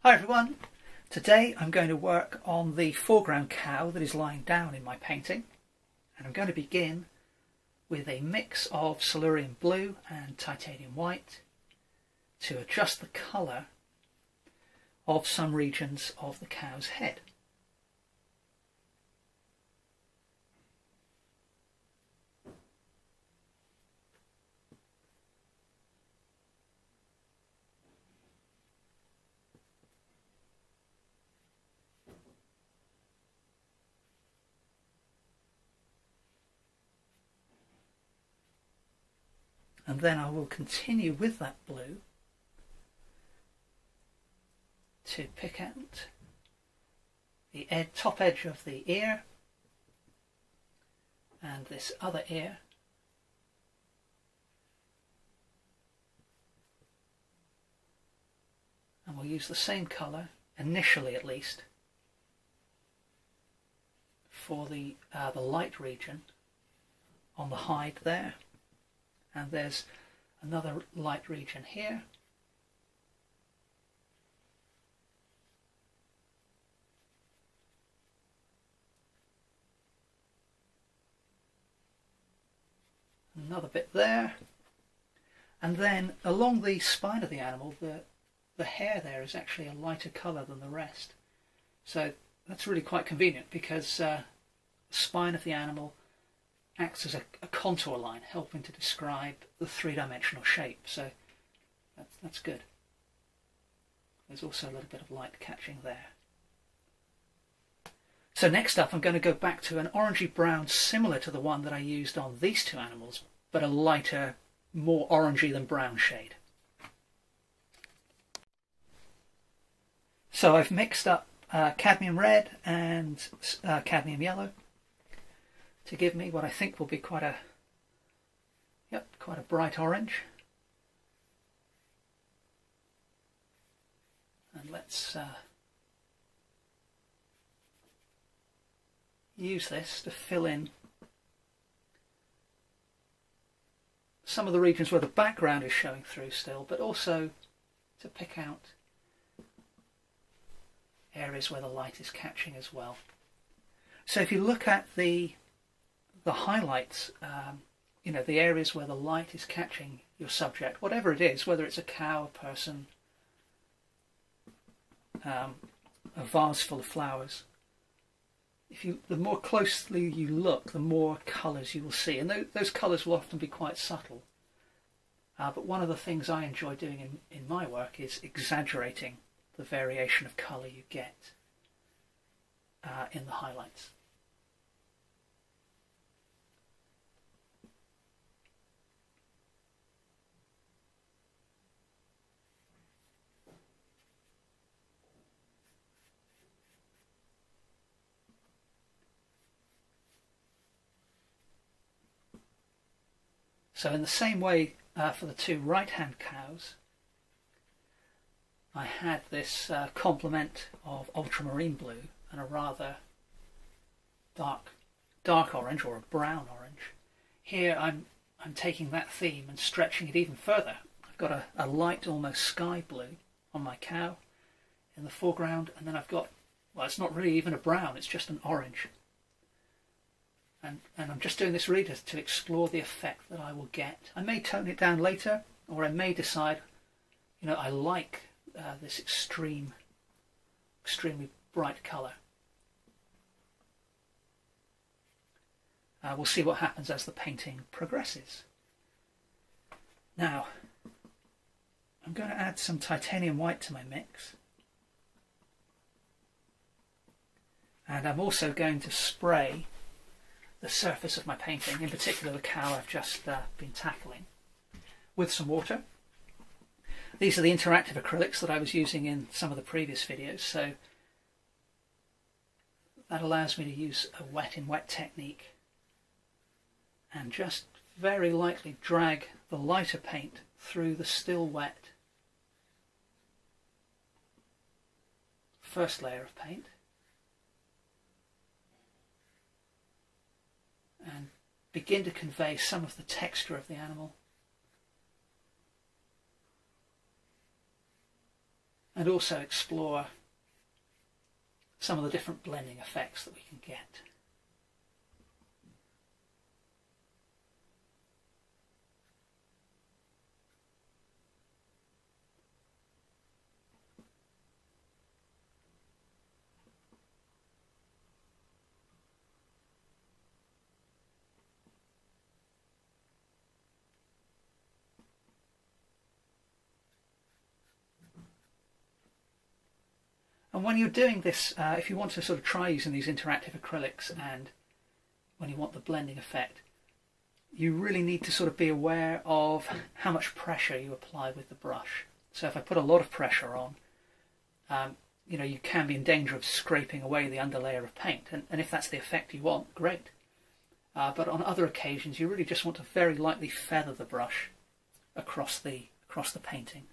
Hi everyone, today I'm going to work on the foreground cow that is lying down in my painting, and I'm going to begin with a mix of Silurian blue and titanium white to adjust the colour of some regions of the cow's head. And then I will continue with that blue to pick out the top edge of the ear and this other ear, and we'll use the same colour, initially at least, for the light region on the hide there. And there's another light region here. Another bit there. And then along the spine of the animal, the hair there is actually a lighter colour than the rest. So that's really quite convenient because the spine of the animal acts as a contour line, helping to describe the three-dimensional shape. So that's good. There's also a little bit of light catching there. So next up I'm going to go back to an orangey brown similar to the one that I used on these two animals, but a lighter, more orangey than brown shade. So I've mixed up cadmium red and cadmium yellow to give me what I think will be quite a bright orange. And let's use this to fill in some of the regions where the background is showing through still, but also to pick out areas where the light is catching as well. So if you look at the highlights, the areas where the light is catching your subject, whatever it is, whether it's a cow, a person, a vase full of flowers, the more closely you look, the more colours you will see, and those colours will often be quite subtle. But one of the things I enjoy doing in my work is exaggerating the variation of colour you get in the highlights. So in the same way for the two right-hand cows, I had this complement of ultramarine blue and a rather dark orange, or a brown orange. Here I'm taking that theme and stretching it even further. I've got a light, almost sky blue on my cow in the foreground, and then I've got, well, it's not really even a brown, it's just an orange. And I'm just doing this really to explore the effect that I will get. I may tone it down later, or I may decide, I like this extremely bright colour. We'll see what happens as the painting progresses. Now, I'm going to add some titanium white to my mix. And I'm also going to spray the surface of my painting, in particular the cow I've just been tackling, with some water. These are the interactive acrylics that I was using in some of the previous videos, so that allows me to use a wet in wet technique and just very lightly drag the lighter paint through the still wet first layer of paint, and begin to convey some of the texture of the animal. and also explore some of the different blending effects that we can get. And when you're doing this, if you want to sort of try using these interactive acrylics and when you want the blending effect, you really need to sort of be aware of how much pressure you apply with the brush. So if I put a lot of pressure on, you know, you can be in danger of scraping away the underlayer of paint. And if that's the effect you want, great. But on other occasions, you really just want to very lightly feather the brush across the painting.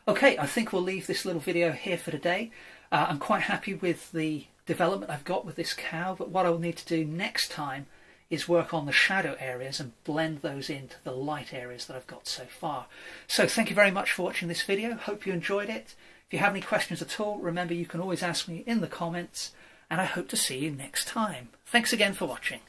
Okay, I think we'll leave this little video here for today. I'm quite happy with the development I've got with this cow, but what I'll need to do next time is work on the shadow areas and blend those into the light areas that I've got so far. So thank you very much for watching this video. Hope you enjoyed it. If you have any questions at all, remember you can always ask me in the comments, and I hope to see you next time. Thanks again for watching.